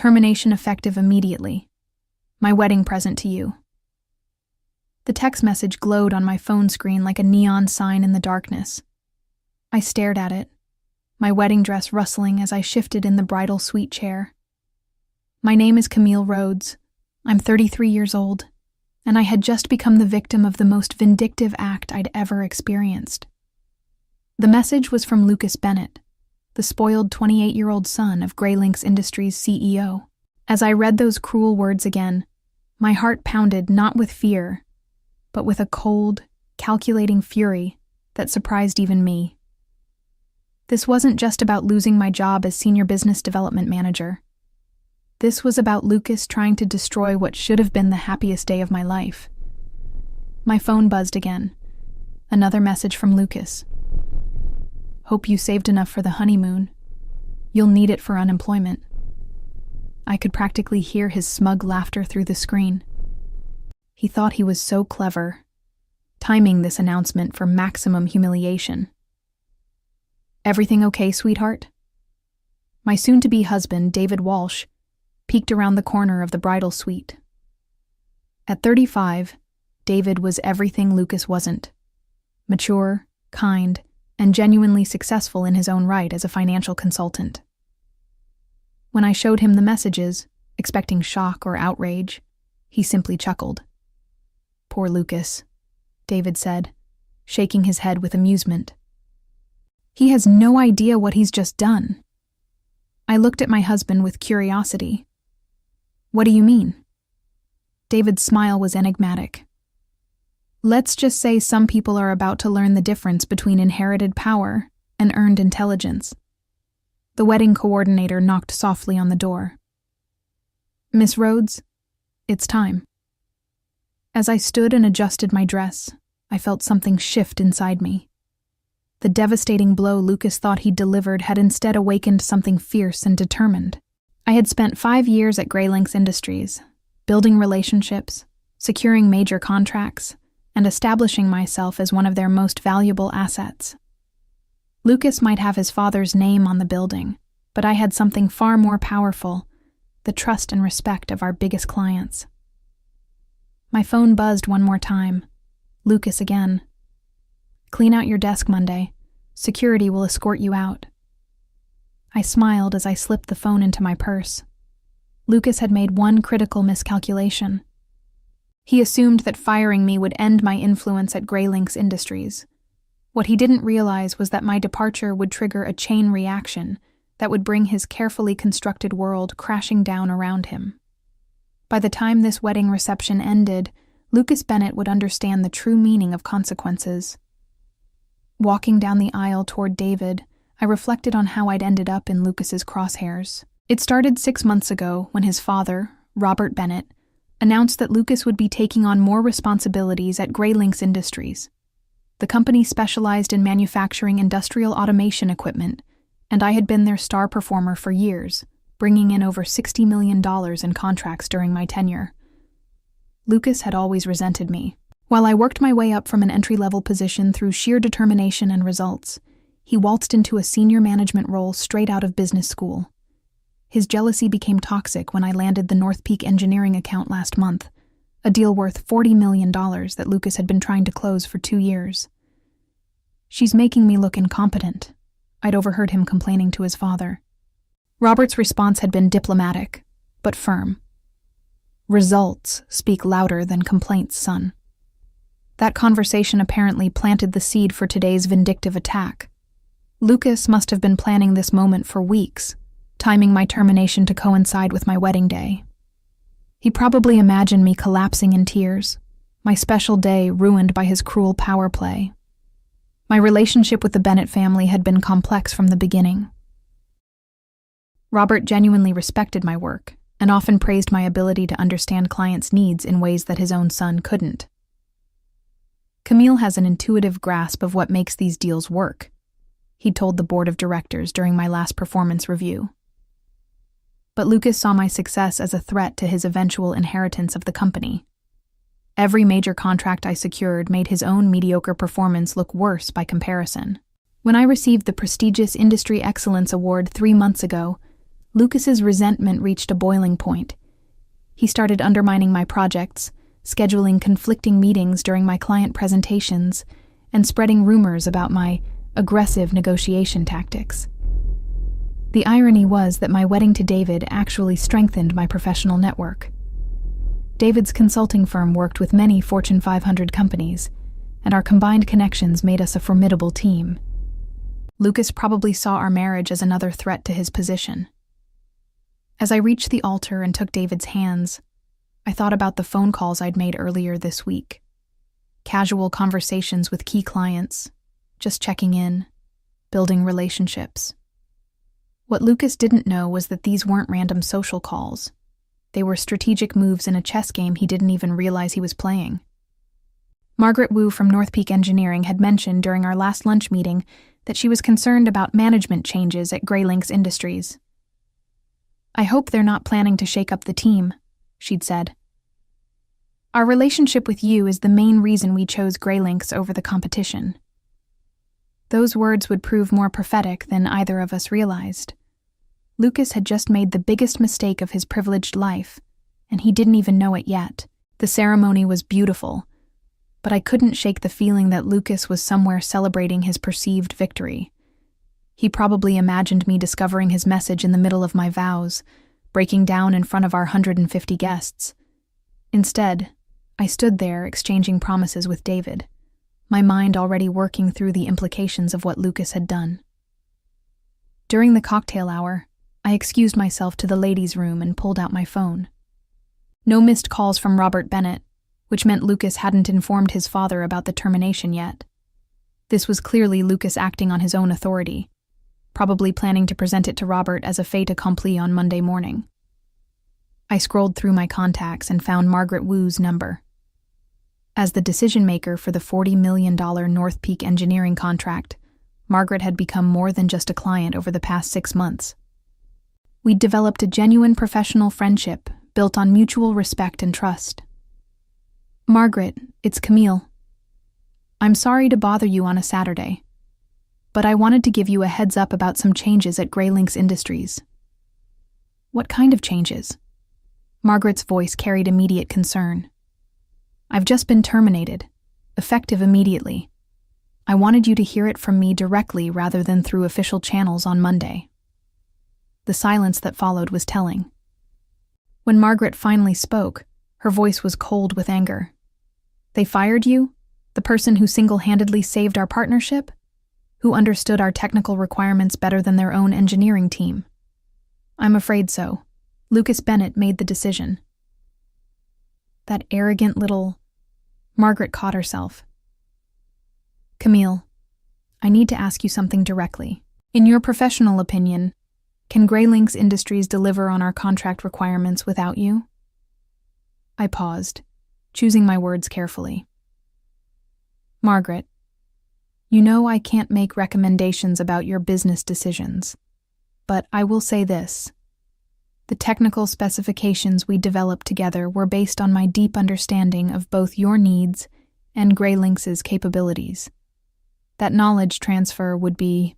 Termination effective immediately. My wedding present to you. The text message glowed on my phone screen like a neon sign in the darkness. I stared at it, my wedding dress rustling as I shifted in the bridal suite chair. My name is Camille Rhodes. I'm 33 years old, and I had just become the victim of the most vindictive act I'd ever experienced. The message was from Lucas Bennett, the spoiled 28-year-old son of Greylinks Industries' CEO. As I read those cruel words again, my heart pounded not with fear, but with a cold, calculating fury that surprised even me. This wasn't just about losing my job as senior business development manager. This was about Lucas trying to destroy what should have been the happiest day of my life. My phone buzzed again. Another message from Lucas. Hope you saved enough for the honeymoon. You'll need it for unemployment. I could practically hear his smug laughter through the screen. He thought he was so clever, timing this announcement for maximum humiliation. Everything okay, sweetheart? My soon-to-be husband, David Walsh, peeked around the corner of the bridal suite. At 35, David was everything Lucas wasn't. Mature, kind, and genuinely successful in his own right as a financial consultant. When I showed him the messages, expecting shock or outrage, he simply chuckled. Poor Lucas, David said, shaking his head with amusement. He has no idea what he's just done. I looked at my husband with curiosity. What do you mean? David's smile was enigmatic. Let's just say some people are about to learn the difference between inherited power and earned intelligence. The wedding coordinator knocked softly on the door. Miss Rhodes, it's time. As I stood and adjusted my dress, I felt something shift inside me. The devastating blow Lucas thought he'd delivered had instead awakened something fierce and determined. I had spent 5 years at Greylinks Industries, building relationships, securing major contracts, and establishing myself as one of their most valuable assets. Lucas might have his father's name on the building, but I had something far more powerful, the trust and respect of our biggest clients. My phone buzzed one more time. Lucas again. Clean out your desk Monday. Security will escort you out. I smiled as I slipped the phone into my purse. Lucas had made one critical miscalculation. He assumed that firing me would end my influence at Greylinks Industries. What he didn't realize was that my departure would trigger a chain reaction that would bring his carefully constructed world crashing down around him. By the time this wedding reception ended, Lucas Bennett would understand the true meaning of consequences. Walking down the aisle toward David, I reflected on how I'd ended up in Lucas's crosshairs. It started 6 months ago when his father, Robert Bennett, announced that Lucas would be taking on more responsibilities at Greylinks Industries. The company specialized in manufacturing industrial automation equipment, and I had been their star performer for years, bringing in over $60 million in contracts during my tenure. Lucas had always resented me. While I worked my way up from an entry-level position through sheer determination and results, he waltzed into a senior management role straight out of business school. His jealousy became toxic when I landed the North Peak engineering account last month, a deal worth $40 million that Lucas had been trying to close for 2 years. She's making me look incompetent, I'd overheard him complaining to his father. Robert's response had been diplomatic, but firm. Results speak louder than complaints, son. That conversation apparently planted the seed for today's vindictive attack. Lucas must have been planning this moment for weeks, timing my termination to coincide with my wedding day. He probably imagined me collapsing in tears, my special day ruined by his cruel power play. My relationship with the Bennett family had been complex from the beginning. Robert genuinely respected my work and often praised my ability to understand clients' needs in ways that his own son couldn't. Camille has an intuitive grasp of what makes these deals work, he told the board of directors during my last performance review. But Lucas saw my success as a threat to his eventual inheritance of the company. Every major contract I secured made his own mediocre performance look worse by comparison. When I received the prestigious Industry Excellence Award 3 months ago, Lucas's resentment reached a boiling point. He started undermining my projects, scheduling conflicting meetings during my client presentations, and spreading rumors about my aggressive negotiation tactics. The irony was that my wedding to David actually strengthened my professional network. David's consulting firm worked with many Fortune 500 companies, and our combined connections made us a formidable team. Lucas probably saw our marriage as another threat to his position. As I reached the altar and took David's hands, I thought about the phone calls I'd made earlier this week. Casual conversations with key clients, just checking in, building relationships. What Lucas didn't know was that these weren't random social calls. They were strategic moves in a chess game he didn't even realize he was playing. Margaret Wu from North Peak Engineering had mentioned during our last lunch meeting that she was concerned about management changes at Greylinks Industries. "I hope they're not planning to shake up the team," she'd said. "Our relationship with you is the main reason we chose Greylinks over the competition." Those words would prove more prophetic than either of us realized. Lucas had just made the biggest mistake of his privileged life, and he didn't even know it yet. The ceremony was beautiful, but I couldn't shake the feeling that Lucas was somewhere celebrating his perceived victory. He probably imagined me discovering his message in the middle of my vows, breaking down in front of our 150 guests. Instead, I stood there exchanging promises with David, my mind already working through the implications of what Lucas had done. During the cocktail hour, I excused myself to the ladies' room and pulled out my phone. No missed calls from Robert Bennett, which meant Lucas hadn't informed his father about the termination yet. This was clearly Lucas acting on his own authority, probably planning to present it to Robert as a fait accompli on Monday morning. I scrolled through my contacts and found Margaret Wu's number. As the decision-maker for the $40 million North Peak Engineering contract, Margaret had become more than just a client over the past 6 months. We'd developed a genuine professional friendship built on mutual respect and trust. "Margaret, it's Camille. I'm sorry to bother you on a Saturday, but I wanted to give you a heads up about some changes at Greylinks Industries." "What kind of changes?" Margaret's voice carried immediate concern. "I've just been terminated, effective immediately. I wanted you to hear it from me directly rather than through official channels on Monday." The silence that followed was telling. When Margaret finally spoke, her voice was cold with anger. "They fired you? The person who single-handedly saved our partnership? Who understood our technical requirements better than their own engineering team?" "I'm afraid so. Lucas Bennett made the decision." That arrogant little... Margaret caught herself. "Camille, I need to ask you something directly. In your professional opinion, can Greylinks Industries deliver on our contract requirements without you?" I paused, choosing my words carefully. "Margaret, you know I can't make recommendations about your business decisions, but I will say this. The technical specifications we developed together were based on my deep understanding of both your needs and Greylinks' capabilities. That knowledge transfer would be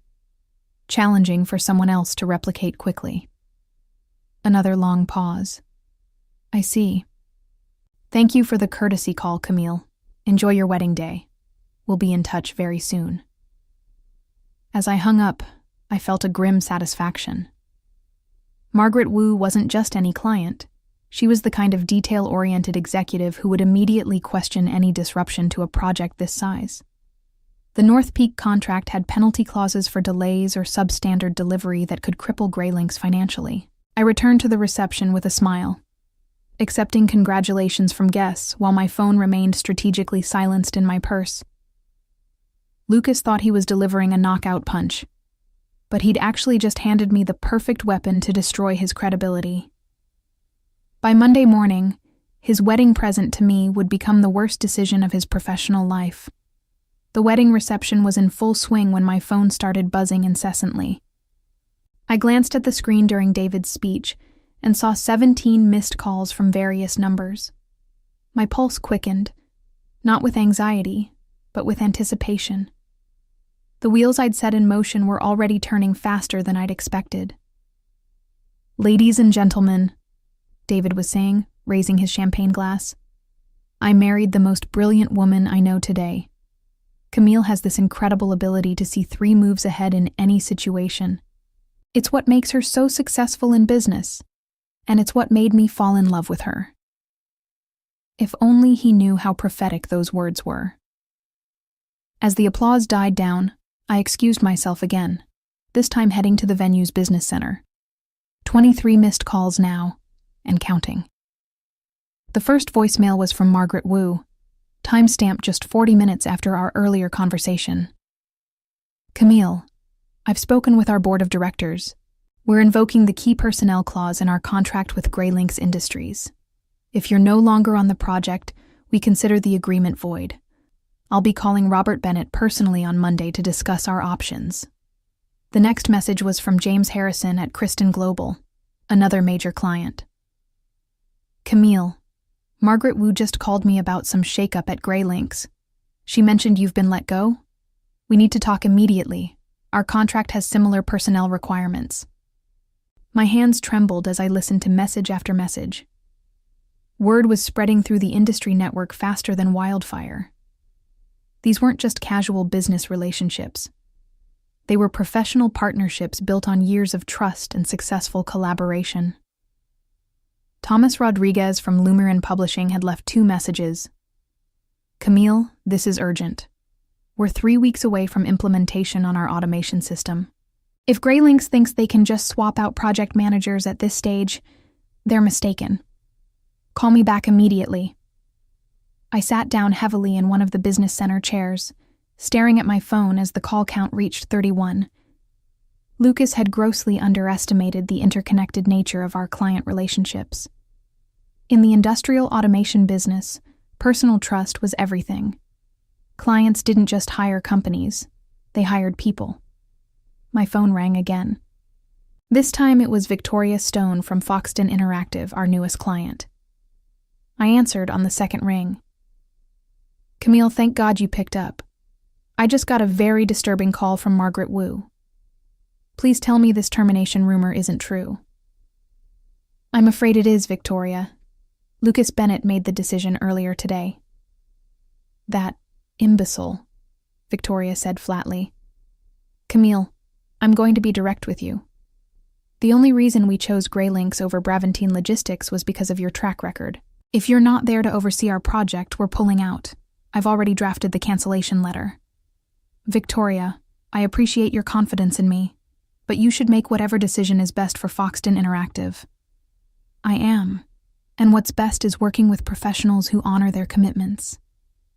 challenging for someone else to replicate quickly." Another long pause. "I see. Thank you for the courtesy call, Camille. Enjoy your wedding day. We'll be in touch very soon." As I hung up, I felt a grim satisfaction. Margaret Wu wasn't just any client. She was the kind of detail-oriented executive who would immediately question any disruption to a project this size. The North Peak contract had penalty clauses for delays or substandard delivery that could cripple Greylinks financially. I returned to the reception with a smile, accepting congratulations from guests while my phone remained strategically silenced in my purse. Lucas thought he was delivering a knockout punch, but he'd actually just handed me the perfect weapon to destroy his credibility. By Monday morning, his wedding present to me would become the worst decision of his professional life. The wedding reception was in full swing when my phone started buzzing incessantly. I glanced at the screen during David's speech and saw 17 missed calls from various numbers. My pulse quickened, not with anxiety, but with anticipation. The wheels I'd set in motion were already turning faster than I'd expected. "Ladies and gentlemen," David was saying, raising his champagne glass, "I married the most brilliant woman I know today. Camille has this incredible ability to see 3 moves ahead in any situation. It's what makes her so successful in business, and it's what made me fall in love with her." If only he knew how prophetic those words were. As the applause died down, I excused myself again, this time heading to the venue's business center. 23 missed calls now, and counting. The first voicemail was from Margaret Wu, time-stamped just 40 minutes after our earlier conversation. "Camille, I've spoken with our board of directors. We're invoking the key personnel clause in our contract with Greylinks Industries. If you're no longer on the project, we consider the agreement void. I'll be calling Robert Bennett personally on Monday to discuss our options." The next message was from James Harrison at Kristen Global, another major client. "Camille, Margaret Wu just called me about some shakeup at Greylinks. She mentioned you've been let go? We need to talk immediately. Our contract has similar personnel requirements." My hands trembled as I listened to message after message. Word was spreading through the industry network faster than wildfire. These weren't just casual business relationships. They were professional partnerships built on years of trust and successful collaboration. Thomas Rodriguez from Lumirin Publishing had left 2 messages. "Camille, this is urgent. We're 3 weeks away from implementation on our automation system. If Greylinks thinks they can just swap out project managers at this stage, they're mistaken. Call me back immediately." I sat down heavily in one of the business center chairs, staring at my phone as the call count reached 31. Lucas had grossly underestimated the interconnected nature of our client relationships. In the industrial automation business, personal trust was everything. Clients didn't just hire companies, they hired people. My phone rang again. This time it was Victoria Stone from Foxton Interactive, our newest client. I answered on the second ring. "Camille, thank God you picked up. I just got a very disturbing call from Margaret Wu. Please tell me this termination rumor isn't true." "I'm afraid it is, Victoria. Lucas Bennett made the decision earlier today." "That imbecile," Victoria said flatly. "Camille, I'm going to be direct with you. The only reason we chose Greylinks over Bravantine Logistics was because of your track record. If you're not there to oversee our project, we're pulling out. I've already drafted the cancellation letter. Victoria, I appreciate your confidence in me, but you should make whatever decision is best for Foxton Interactive." "I am, and what's best is working with professionals who honor their commitments.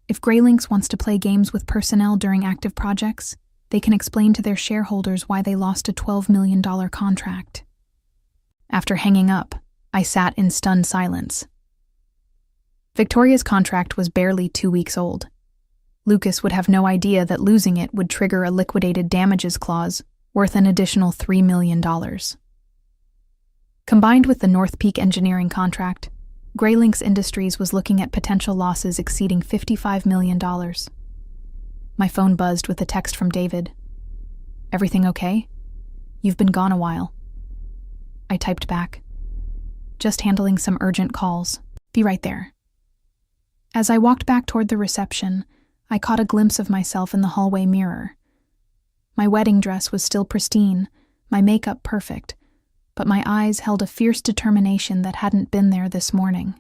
If Greylinks wants to play games with personnel during active projects, they can explain to their shareholders why they lost a $12 million contract." After hanging up, I sat in stunned silence. Victoria's contract was barely 2 weeks old. Lucas would have no idea that losing it would trigger a liquidated damages clause worth an additional $3 million. Combined with the North Peak Engineering contract, Greylinks Industries was looking at potential losses exceeding $55 million. My phone buzzed with a text from David. "Everything okay? You've been gone a while." I typed back, "Just handling some urgent calls. Be right there." As I walked back toward the reception, I caught a glimpse of myself in the hallway mirror. My wedding dress was still pristine, my makeup perfect, but my eyes held a fierce determination that hadn't been there this morning.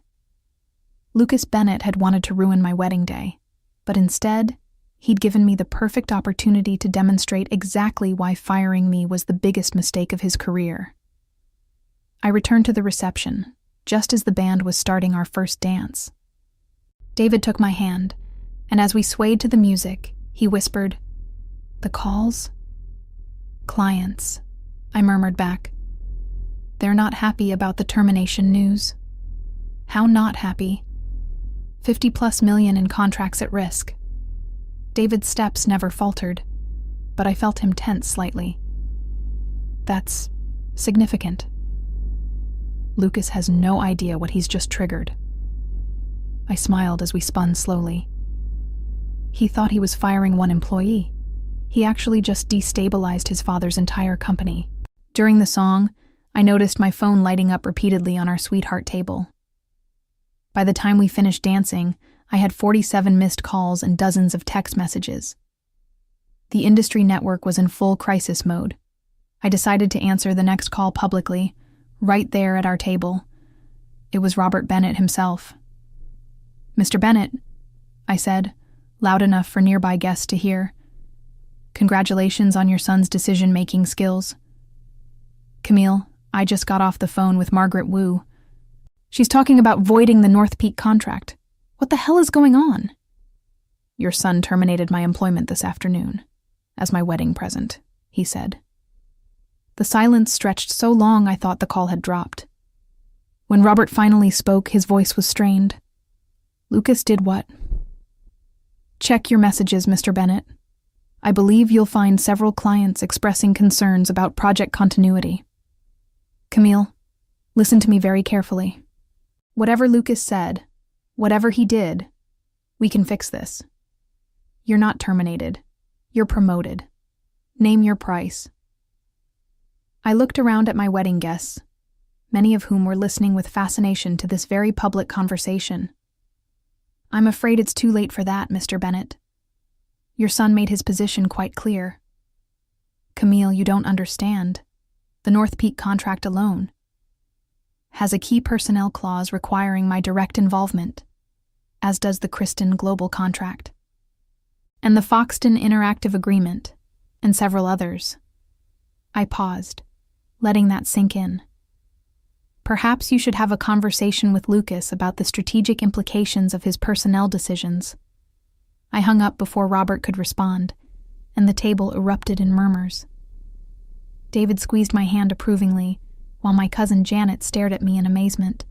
Lucas Bennett had wanted to ruin my wedding day, but instead, he'd given me the perfect opportunity to demonstrate exactly why firing me was the biggest mistake of his career. I returned to the reception, just as the band was starting our first dance. David took my hand, and as we swayed to the music, he whispered, "The calls?" "Clients," I murmured back. "They're not happy about the termination news." "How not happy?" $50+ million in contracts at risk." David's steps never faltered, but I felt him tense slightly. "That's significant." Lucas has no idea what he's just triggered. I smiled as we spun slowly. He thought he was firing one employee. He actually just destabilized his father's entire company. During the song, I noticed my phone lighting up repeatedly on our sweetheart table. By the time we finished dancing, I had 47 missed calls and dozens of text messages. The industry network was in full crisis mode. I decided to answer the next call publicly, right there at our table. It was Robert Bennett himself. "Mr. Bennett," I said, loud enough for nearby guests to hear. "Congratulations on your son's decision-making skills. Camille, I just got off the phone with Margaret Wu. She's talking about voiding the North Peak contract. What the hell is going on?" "Your son terminated my employment this afternoon, as my wedding present," he said. The silence stretched so long I thought the call had dropped. When Robert finally spoke, his voice was strained. "Lucas did what?" "Check your messages, Mr. Bennett. I believe you'll find several clients expressing concerns about project continuity. Camille, listen to me very carefully. Whatever Lucas said, whatever he did, we can fix this. You're not terminated. You're promoted. Name your price." I looked around at my wedding guests, many of whom were listening with fascination to this very public conversation. "I'm afraid it's too late for that, Mr. Bennett. Your son made his position quite clear. Camille, you don't understand. The North Peak contract alone has a key personnel clause requiring my direct involvement, as does the Kristen Global contract, and the Foxton Interactive Agreement, and several others." I paused, letting that sink in. "Perhaps you should have a conversation with Lucas about the strategic implications of his personnel decisions." I hung up before Robert could respond, and the table erupted in murmurs. David squeezed my hand approvingly, while my cousin Janet stared at me in amazement.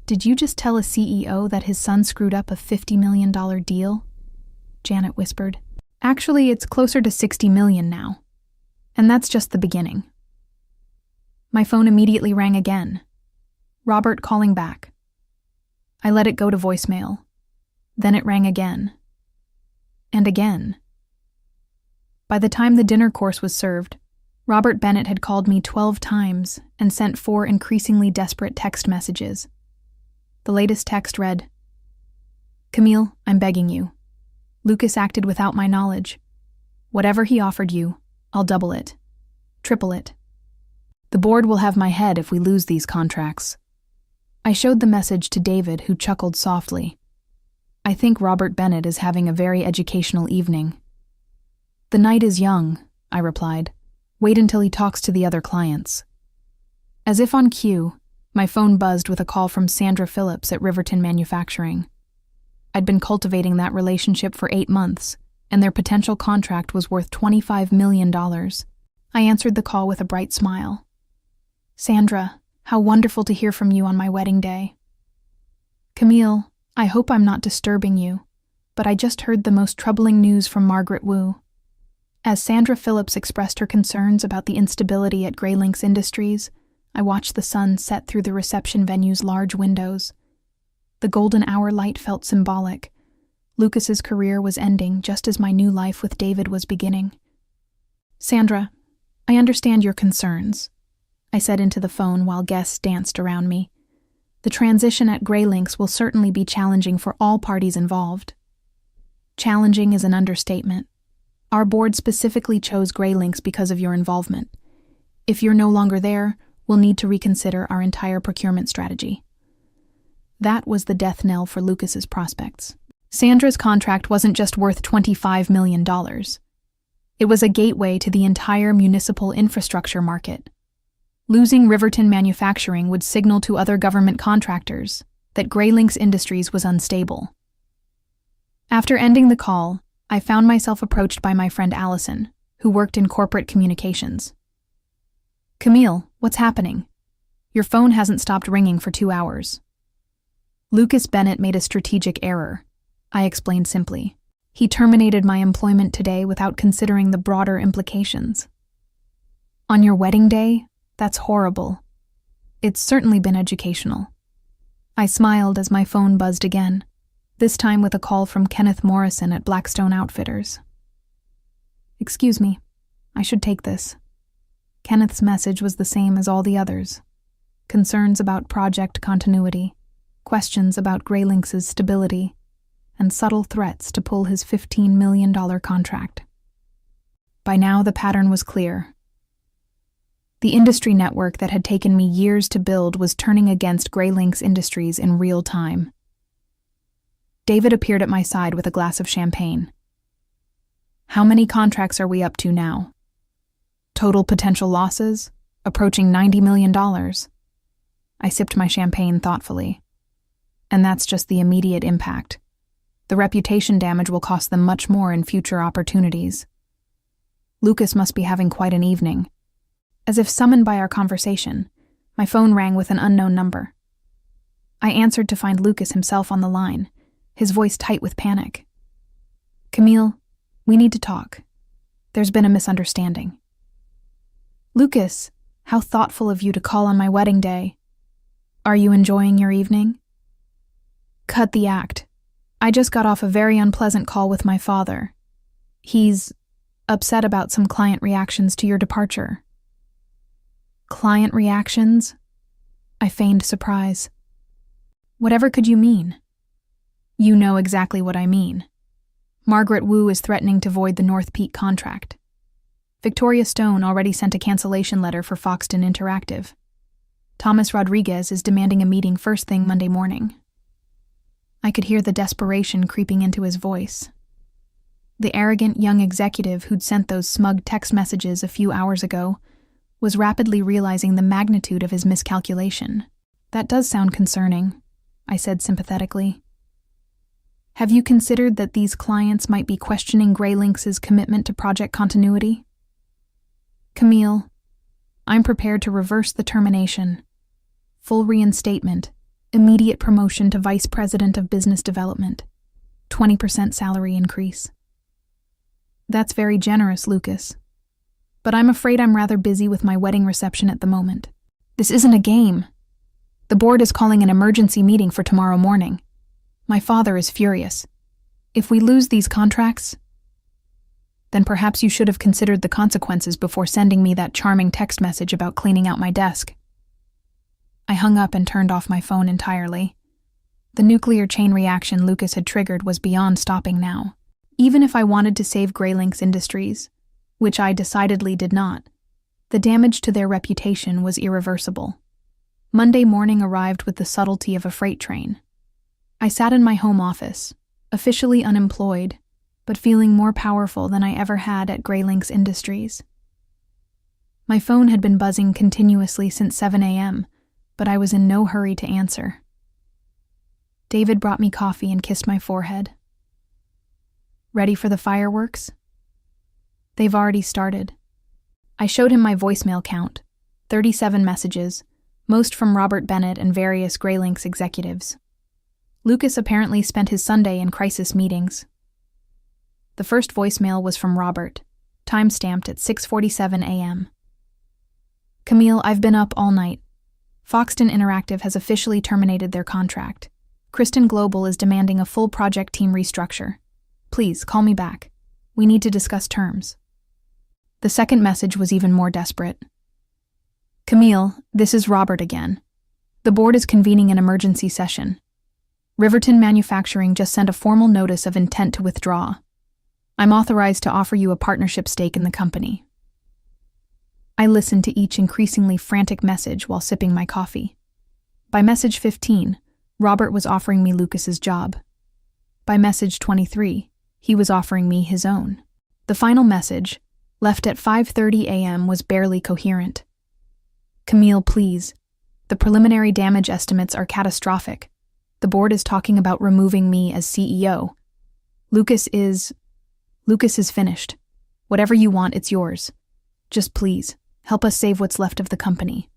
"Did you just tell a CEO that his son screwed up a $50 million deal?" Janet whispered. "Actually, it's closer to $60 million now. And that's just the beginning." My phone immediately rang again. Robert calling back. I let it go to voicemail. Then it rang again. And again. By the time the dinner course was served, Robert Bennett had called me 12 times and sent 4 increasingly desperate text messages. The latest text read, "Camille, I'm begging you. Lucas acted without my knowledge. Whatever he offered you, I'll double it. Triple it. The board will have my head if we lose these contracts." I showed the message to David, who chuckled softly. "I think Robert Bennett is having a very educational evening." "The night is young," I replied. "Wait until he talks to the other clients." As if on cue, my phone buzzed with a call from Sandra Phillips at Riverton Manufacturing. I'd been cultivating that relationship for 8 months, and their potential contract was worth $25 million. I answered the call with a bright smile. "Sandra, how wonderful to hear from you on my wedding day." "Camille, I hope I'm not disturbing you, but I just heard the most troubling news from Margaret Wu." As Sandra Phillips expressed her concerns about the instability at Greylinks Industries, I watched the sun set through the reception venue's large windows. The golden hour light felt symbolic. Lucas's career was ending just as my new life with David was beginning. "Sandra, I understand your concerns," I said into the phone while guests danced around me. "The transition at Greylinks will certainly be challenging for all parties involved." Challenging is an understatement. Our board specifically chose Greylinks because of your involvement. If you're no longer there, we'll need to reconsider our entire procurement strategy. That was the death knell for Lucas's prospects. Sandra's contract wasn't just worth $25 million. It was a gateway to the entire municipal infrastructure market. Losing Riverton Manufacturing would signal to other government contractors that Greylinks Industries was unstable. After ending the call, I found myself approached by my friend Allison, who worked in corporate communications. "Camille, what's happening? Your phone hasn't stopped ringing for 2 hours." "Lucas Bennett made a strategic error," I explained simply. "He terminated my employment today without considering the broader implications." "On your wedding day? That's horrible." "It's certainly been educational." I smiled as my phone buzzed again, this time with a call from Kenneth Morrison at Blackstone Outfitters. "Excuse me, I should take this." Kenneth's message was the same as all the others. Concerns about project continuity, questions about Greylinx's stability, and subtle threats to pull his $15 million contract. By now, the pattern was clear. The industry network that had taken me years to build was turning against Greylynx Industries in real time. David appeared at my side with a glass of champagne. How many contracts are we up to now? Total potential losses? Approaching $90 million. I sipped my champagne thoughtfully. And that's just the immediate impact. The reputation damage will cost them much more in future opportunities. Lucas must be having quite an evening. As if summoned by our conversation, my phone rang with an unknown number. I answered to find Lucas himself on the line, his voice tight with panic. "Camille, we need to talk. There's been a misunderstanding." "Lucas, how thoughtful of you to call on my wedding day. Are you enjoying your evening?" "Cut the act. I just got off a very unpleasant call with my father. He's upset about some client reactions to your departure." "Client reactions?" I feigned surprise. "Whatever could you mean?" "You know exactly what I mean. Margaret Wu is threatening to void the North Peak contract. Victoria Stone already sent a cancellation letter for Foxton Interactive. Thomas Rodriguez is demanding a meeting first thing Monday morning." I could hear the desperation creeping into his voice. The arrogant young executive who'd sent those smug text messages a few hours ago was rapidly realizing the magnitude of his miscalculation. "That does sound concerning," I said sympathetically. "Have you considered that these clients might be questioning Greylynx's commitment to project continuity?" "Camille, I'm prepared to reverse the termination. Full reinstatement, immediate promotion to Vice President of Business Development, 20% salary increase." "That's very generous, Lucas. But I'm afraid I'm rather busy with my wedding reception at the moment. This isn't a game. The board is calling an emergency meeting for tomorrow morning. My father is furious. If we lose these contracts, then perhaps you should have considered the consequences before sending me that charming text message about cleaning out my desk." I hung up and turned off my phone entirely. The nuclear chain reaction Lucas had triggered was beyond stopping now. Even if I wanted to save Greylynx Industries, which I decidedly did not, the damage to their reputation was irreversible. Monday morning arrived with the subtlety of a freight train. I sat in my home office, officially unemployed, but feeling more powerful than I ever had at Greylynx Industries. My phone had been buzzing continuously since 7 a.m., but I was in no hurry to answer. David brought me coffee and kissed my forehead. "Ready for the fireworks?" "They've already started." I showed him my voicemail count, 37 messages, most from Robert Bennett and various Greylynx executives. Lucas apparently spent his Sunday in crisis meetings. The first voicemail was from Robert, time-stamped at 6:47 a.m. "Camille, I've been up all night. Foxton Interactive has officially terminated their contract. Kristen Global is demanding a full project team restructure. Please, call me back. We need to discuss terms." The second message was even more desperate. "Camille, this is Robert again. The board is convening an emergency session. Riverton Manufacturing just sent a formal notice of intent to withdraw. I'm authorized to offer you a partnership stake in the company." I listened to each increasingly frantic message while sipping my coffee. By message 15, Robert was offering me Lucas's job. By message 23, he was offering me his own. The final message, left at 5:30 a.m., was barely coherent. "Camille, please. The preliminary damage estimates are catastrophic. The board is talking about removing me as CEO. Lucas is finished. Whatever you want, it's yours. Just please, help us save what's left of the company."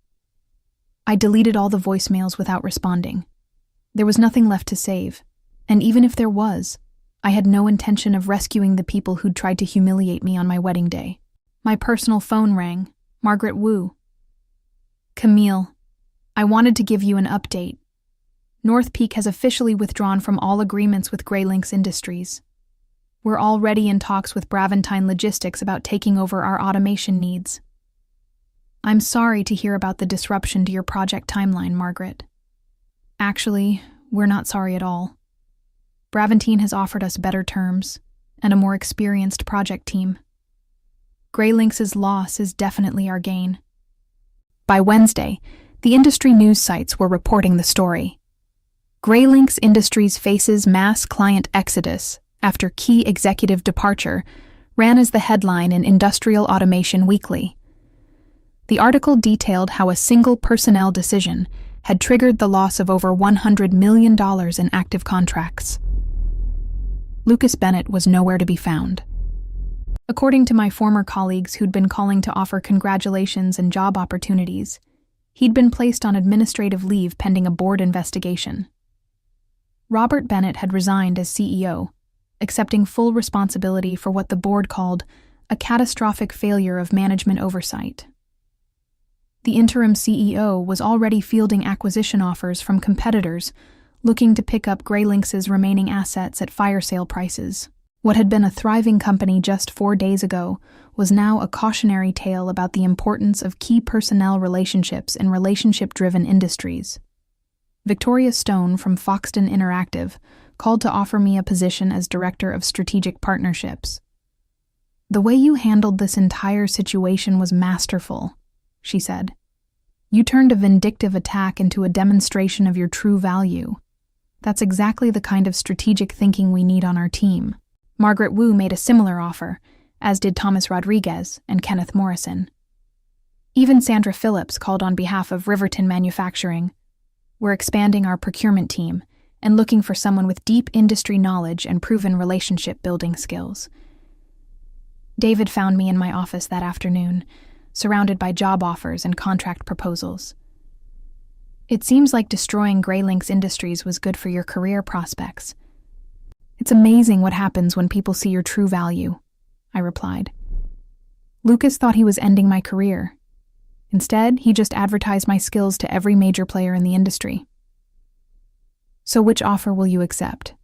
I deleted all the voicemails without responding. There was nothing left to save, and even if there was, I had no intention of rescuing the people who'd tried to humiliate me on my wedding day. My personal phone rang. Margaret Wu. "Camille, I wanted to give you an update. North Peak has officially withdrawn from all agreements with Greylynx Industries. We're already in talks with Braventine Logistics about taking over our automation needs." I'm sorry to hear about the disruption to your project timeline, Margaret. Actually, we're not sorry at all. Bravantine has offered us better terms and a more experienced project team. Grey Lynx's loss is definitely our gain. By Wednesday, the industry news sites were reporting the story. Grey Lynx Industries faces mass client exodus after key executive departure ran as the headline in Industrial Automation Weekly. The article detailed how a single personnel decision had triggered the loss of over $100 million in active contracts. Lucas Bennett was nowhere to be found. According to my former colleagues who'd been calling to offer congratulations and job opportunities, he'd been placed on administrative leave pending a board investigation. Robert Bennett had resigned as CEO, accepting full responsibility for what the board called a catastrophic failure of management oversight. The interim CEO was already fielding acquisition offers from competitors looking to pick up Grey Lynx's remaining assets at fire sale prices. What had been a thriving company just 4 days ago was now a cautionary tale about the importance of key personnel relationships in relationship-driven industries. Victoria Stone from Foxton Interactive called to offer me a position as Director of Strategic Partnerships. "The way you handled this entire situation was masterful," she said. "You turned a vindictive attack into a demonstration of your true value. That's exactly the kind of strategic thinking we need on our team." Margaret Wu made a similar offer, as did Thomas Rodriguez and Kenneth Morrison. Even Sandra Phillips called on behalf of Riverton Manufacturing. "We're expanding our procurement team and looking for someone with deep industry knowledge and proven relationship-building skills." David found me in my office that afternoon, surrounded by job offers and contract proposals. "It seems like destroying Grey Lynx Industries was good for your career prospects." "It's amazing what happens when people see your true value," I replied. "Lucas thought he was ending my career. Instead, he just advertised my skills to every major player in the industry." "So which offer will you accept?"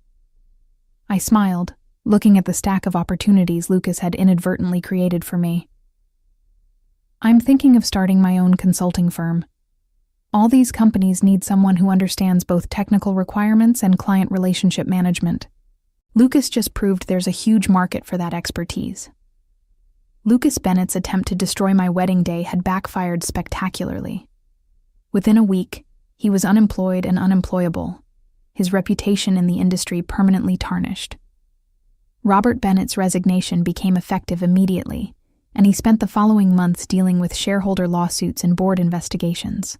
I smiled, looking at the stack of opportunities Lucas had inadvertently created for me. "I'm thinking of starting my own consulting firm. All these companies need someone who understands both technical requirements and client relationship management. Lucas just proved there's a huge market for that expertise." Lucas Bennett's attempt to destroy my wedding day had backfired spectacularly. Within a week, he was unemployed and unemployable, his reputation in the industry permanently tarnished. Robert Bennett's resignation became effective immediately, and he spent the following months dealing with shareholder lawsuits and board investigations.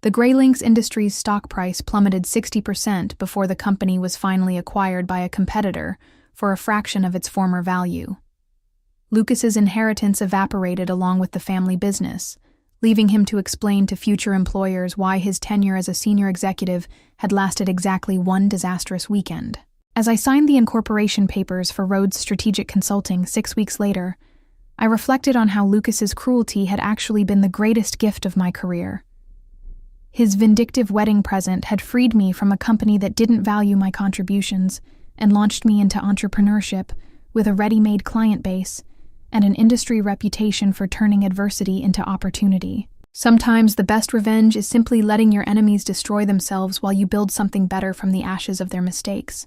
The Grey Lynx Industries stock price plummeted 60% before the company was finally acquired by a competitor for a fraction of its former value. Lucas's inheritance evaporated along with the family business, leaving him to explain to future employers why his tenure as a senior executive had lasted exactly one disastrous weekend. As I signed the incorporation papers for Rhodes Strategic Consulting 6 weeks later, I reflected on how Lucas's cruelty had actually been the greatest gift of my career. His vindictive wedding present had freed me from a company that didn't value my contributions and launched me into entrepreneurship with a ready-made client base and an industry reputation for turning adversity into opportunity. Sometimes the best revenge is simply letting your enemies destroy themselves while you build something better from the ashes of their mistakes.